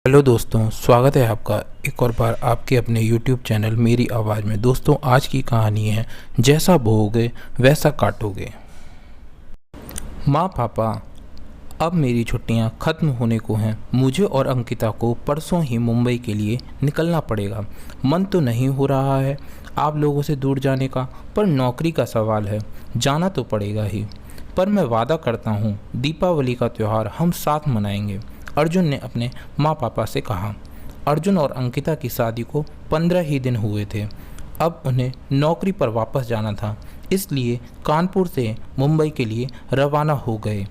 Hello दोस्तों, स्वागत है आपका एक और बार आपके अपने YouTube चैनल मेरी आवाज़ में। दोस्तों, आज की कहानी है जैसा बोओगे वैसा काटोगे। माँ पापा, अब मेरी छुट्टियाँ ख़त्म होने को हैं। मुझे और अंकिता को परसों ही मुंबई के लिए निकलना पड़ेगा। मन तो नहीं हो रहा है आप लोगों से दूर जाने का, पर नौकरी का सवाल है, जाना तो पड़ेगा ही। पर मैं वादा करता हूँ दीपावली का त्यौहार हम साथ मनाएंगे, अर्जुन ने अपने माँ पापा से कहा। अर्जुन और अंकिता की शादी को 15 ही दिन हुए थे। अब उन्हें नौकरी पर वापस जाना था, इसलिए कानपुर से मुंबई के लिए रवाना हो गए।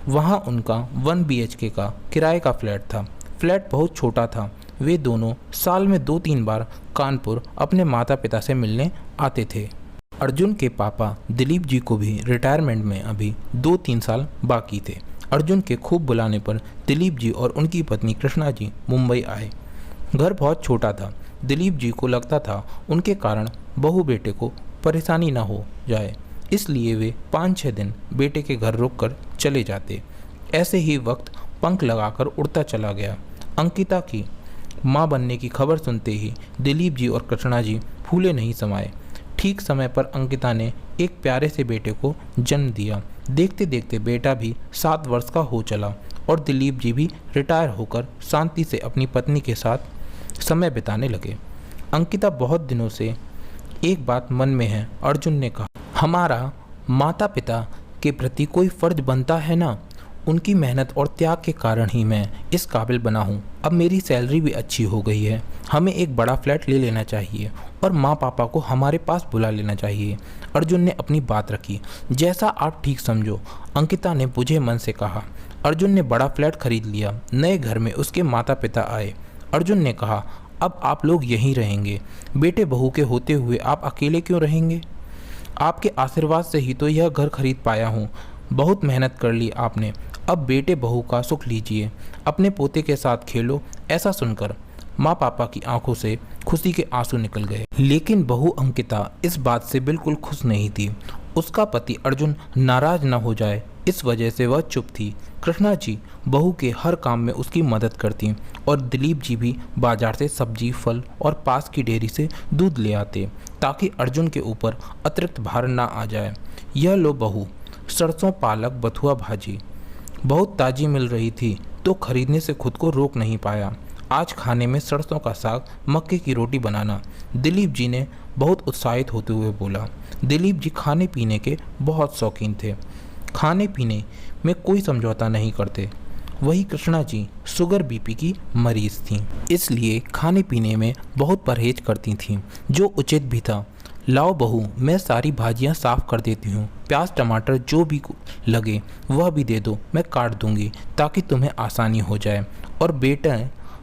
वहाँ उनका 1 BHK का किराए का फ्लैट था। फ्लैट बहुत छोटा था। वे दोनों साल में 2-3 बार कानपुर अपने माता पिता से मिलने आते थे। अर्जुन के पापा दिलीप जी को भी रिटायरमेंट में अभी 2-3 साल बाकी थे। अर्जुन के खूब बुलाने पर दिलीप जी और उनकी पत्नी कृष्णा जी मुंबई आए। घर बहुत छोटा था। दिलीप जी को लगता था उनके कारण बहू बेटे को परेशानी ना हो जाए, इसलिए वे 5-6 दिन बेटे के घर रुक कर चले जाते। ऐसे ही वक्त पंख लगाकर उड़ता चला गया। अंकिता की माँ बनने की खबर सुनते ही दिलीप जी और कृष्णा जी फूले नहीं समाये। ठीक समय पर अंकिता ने एक प्यारे से बेटे को जन्म दिया। देखते देखते बेटा भी 7 वर्ष का हो चला और दिलीप जी भी रिटायर होकर शांति से अपनी पत्नी के साथ समय बिताने लगे। अंकिता बहुत दिनों से एक बात मन में है, अर्जुन ने कहा। हमारा माता पिता के प्रति कोई फर्ज बनता है ना, उनकी मेहनत और त्याग के कारण ही मैं इस काबिल बना हूँ। अब मेरी सैलरी भी अच्छी हो गई है, हमें एक बड़ा फ्लैट ले लेना चाहिए और माँ पापा को हमारे पास बुला लेना चाहिए। अर्जुन ने अपनी बात रखी। जैसा आप ठीक समझो, अंकिता ने बुझे मन से कहा। अर्जुन ने बड़ा फ्लैट खरीद लिया। नए घर में उसके माता पिता आए। अर्जुन ने कहा, अब आप लोग यहीं रहेंगे। बेटे बहू के होते हुए आप अकेले क्यों रहेंगे? आपके आशीर्वाद से ही तो यह घर खरीद पाया हूँ। बहुत मेहनत कर ली आपने, अब बेटे बहू का सुख लीजिए, अपने पोते के साथ खेलो। ऐसा सुनकर माँ पापा की आंखों से खुशी के आंसू निकल गए। लेकिन बहू अंकिता इस बात से बिल्कुल खुश नहीं थी। उसका पति अर्जुन नाराज न हो जाए, इस वजह से वह चुप थी। कृष्णा जी बहू के हर काम में उसकी मदद करती और दिलीप जी भी बाजार से सब्जी, फल और पास की डेयरी से दूध ले आते, ताकि अर्जुन के ऊपर अतिरिक्त भार ना आ जाए। यह लो बहू, सरसों पालक बथुआ भाजी बहुत ताज़ी मिल रही थी तो खरीदने से खुद को रोक नहीं पाया। आज खाने में सरसों का साग, मक्के की रोटी बनाना, दिलीप जी ने बहुत उत्साहित होते हुए बोला। दिलीप जी खाने पीने के बहुत शौकीन थे, खाने पीने में कोई समझौता नहीं करते। वही कृष्णा जी शुगर बीपी की मरीज थीं, इसलिए खाने पीने में बहुत परहेज करती थीं, जो उचित भी था। लाओ बहू, मैं सारी भाजियां साफ़ कर देती हूँ, प्याज टमाटर जो भी लगे वह भी दे दो, मैं काट दूँगी ताकि तुम्हें आसानी हो जाए। और बेटा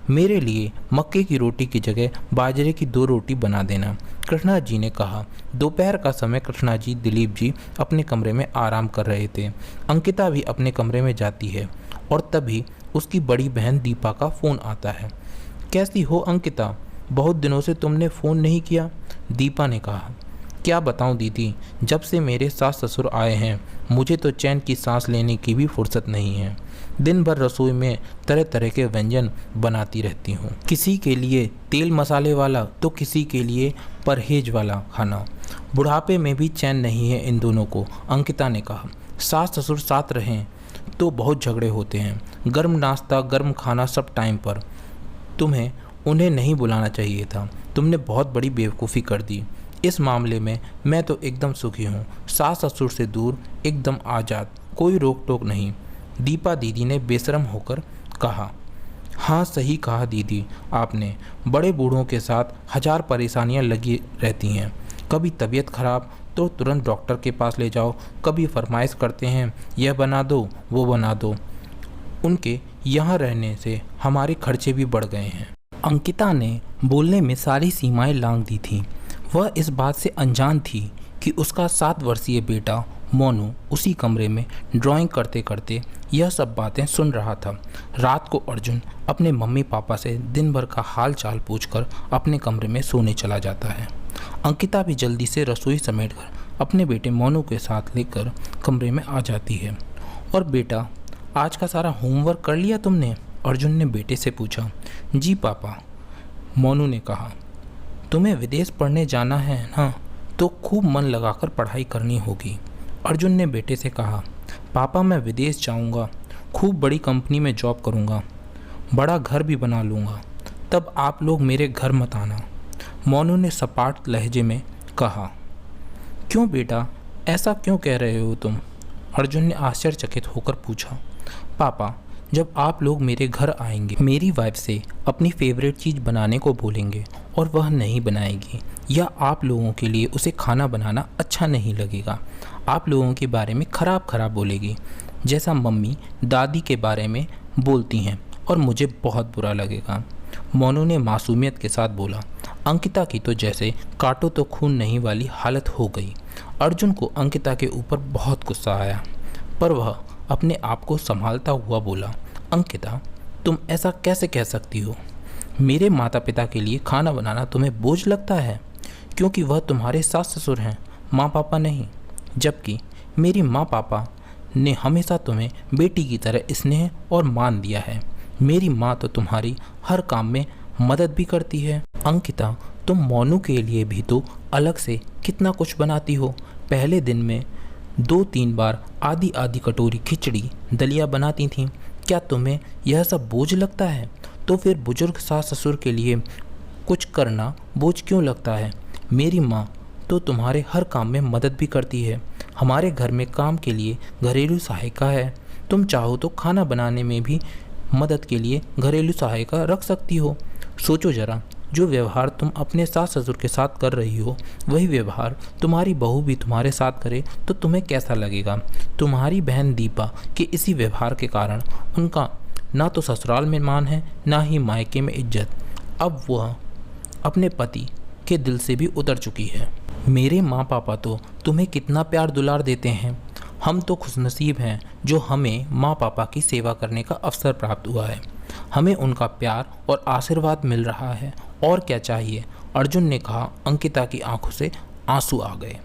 मेरे लिए मक्के की रोटी की जगह बाजरे की 2 रोटी बना देना, कृष्णा जी ने कहा। दोपहर का समय कृष्णा जी दिलीप जी अपने कमरे में आराम कर रहे थे। अंकिता भी अपने कमरे में जाती है और तभी उसकी बड़ी बहन दीपा का फ़ोन आता है। कैसी हो अंकिता, बहुत दिनों से तुमने फ़ोन नहीं किया, दीपा ने कहा। क्या बताऊं दीदी, जब से मेरे सास ससुर आए हैं मुझे तो चैन की सांस लेने की भी फुर्सत नहीं है। दिन भर रसोई में तरह तरह के व्यंजन बनाती रहती हूँ, किसी के लिए तेल मसाले वाला तो किसी के लिए परहेज वाला खाना। बुढ़ापे में भी चैन नहीं है इन दोनों को, अंकिता ने कहा। सास ससुर साथ रहें तो बहुत झगड़े होते हैं, गर्म नाश्ता गर्म खाना सब टाइम पर। तुम्हें उन्हें नहीं बुलाना चाहिए था, तुमने बहुत बड़ी बेवकूफ़ी कर दी। इस मामले में मैं तो एकदम सुखी हूँ, सास ससुर से दूर, एकदम आज़ाद, कोई रोक टोक नहीं, दीपा दीदी ने बेशरम होकर कहा। हाँ सही कहा दीदी आपने, बड़े बूढ़ों के साथ 1000 परेशानियाँ लगी रहती हैं। कभी तबीयत खराब तो तुरंत डॉक्टर के पास ले जाओ, कभी फरमाइश करते हैं यह बना दो वो बना दो। उनके यहाँ रहने से हमारे खर्चे भी बढ़ गए हैं। अंकिता ने बोलने में सारी सीमाएं लांघ दी थीं। वह इस बात से अनजान थी कि उसका 7 वर्षीय बेटा मोनू उसी कमरे में ड्राइंग करते करते यह सब बातें सुन रहा था। रात को अर्जुन अपने मम्मी पापा से दिन भर का हाल चाल पूछकर अपने कमरे में सोने चला जाता है। अंकिता भी जल्दी से रसोई समेटकर अपने बेटे मोनू के साथ लेकर कमरे में आ जाती है। और बेटा, आज का सारा होमवर्क कर लिया तुमने? अर्जुन ने बेटे से पूछा। जी पापा, मोनू ने कहा। तुम्हें विदेश पढ़ने जाना है ना, तो खूब मन लगाकर पढ़ाई करनी होगी। अर्जुन ने बेटे से कहा। पापा मैं विदेश जाऊंगा, खूब बड़ी कंपनी में जॉब करूंगा, बड़ा घर भी बना लूँगा, तब आप लोग मेरे घर मत आना, मोनू ने सपाट लहजे में कहा। क्यों बेटा, ऐसा क्यों कह रहे हो तुम? अर्जुन ने आश्चर्यचकित होकर पूछा। पापा, जब आप लोग मेरे घर आएंगे, मेरी वाइफ से अपनी फेवरेट चीज़ बनाने को बोलेंगे और वह नहीं बनाएगी, या आप लोगों के लिए उसे खाना बनाना अच्छा नहीं लगेगा, आप लोगों के बारे में खराब बोलेगी, जैसा मम्मी दादी के बारे में बोलती हैं, और मुझे बहुत बुरा लगेगा, मोनू ने मासूमियत के साथ बोला। अंकिता की तो जैसे काटो तो खून नहीं वाली हालत हो गई। अर्जुन को अंकिता के ऊपर बहुत गुस्सा आया, पर वह अपने आप को संभालता हुआ बोला। अंकिता, तुम ऐसा कैसे कह सकती हो? मेरे माता पिता के लिए खाना बनाना तुम्हें बोझ लगता है, क्योंकि वह तुम्हारे सास ससुर हैं, माँ पापा नहीं। जबकि मेरी माँ पापा ने हमेशा तुम्हें बेटी की तरह स्नेह और मान दिया है। मेरी माँ तो तुम्हारी हर काम में मदद भी करती है। अंकिता, तुम मोनू के लिए भी तो अलग से कितना कुछ बनाती हो। पहले दिन में 2-3 बार आधी कटोरी खिचड़ी दलिया बनाती थीं। क्या तुम्हें यह सब बोझ लगता है? तो फिर बुजुर्ग सास ससुर के लिए कुछ करना बोझ क्यों लगता है? मेरी माँ तो तुम्हारे हर काम में मदद भी करती है। हमारे घर में काम के लिए घरेलू सहायिका है। तुम चाहो तो खाना बनाने में भी मदद के लिए घरेलू सहायिका रख सकती हो। सोचो जरा, जो व्यवहार तुम अपने सास ससुर के साथ कर रही हो, वही व्यवहार तुम्हारी बहू भी तुम्हारे साथ करे तो तुम्हें कैसा लगेगा? तुम्हारी बहन दीपा के इसी व्यवहार के कारण उनका ना तो ससुराल में मान है, ना ही मायके में इज्जत। अब वह अपने पति के दिल से भी उतर चुकी है। मेरे माँ पापा तो तुम्हें कितना प्यार दुलार देते हैं। हम तो खुशनसीब हैं जो हमें माँ पापा की सेवा करने का अवसर प्राप्त हुआ है। हमें उनका प्यार और आशीर्वाद मिल रहा है, और क्या चाहिए? अर्जुन ने कहा। अंकिता की आंखों से आंसू आ गए।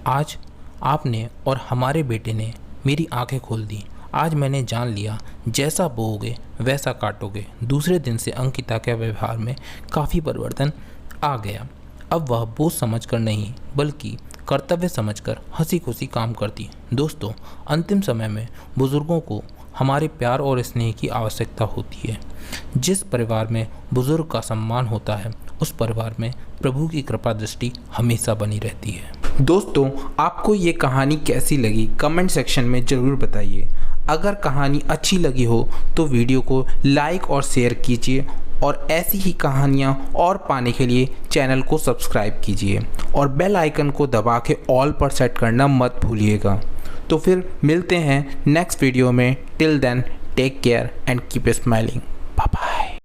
आज आपने और हमारे बेटे ने मेरी आंखें खोल दी। आज मैंने जान लिया, जैसा बोओगे वैसा काटोगे। दूसरे दिन से अंकिता के व्यवहार में काफ़ी परिवर्तन आ गया। अब वह बोझ समझकर नहीं, बल्कि कर्तव्य समझकर हंसी खुशी काम करती। दोस्तों, अंतिम समय में बुज़ुर्गों को हमारे प्यार और स्नेह की आवश्यकता होती है। जिस परिवार में बुज़ुर्ग का सम्मान होता है, उस परिवार में प्रभु की कृपा दृष्टि हमेशा बनी रहती है। दोस्तों, आपको ये कहानी कैसी लगी कमेंट सेक्शन में ज़रूर बताइए। अगर कहानी अच्छी लगी हो तो वीडियो को लाइक और शेयर कीजिए, और ऐसी ही कहानियाँ और पाने के लिए चैनल को सब्सक्राइब कीजिए, और बेल आइकन को दबा के ऑल पर सेट करना मत भूलिएगा। तो फिर मिलते हैं नेक्स्ट वीडियो में। Till then, take care and keep smiling.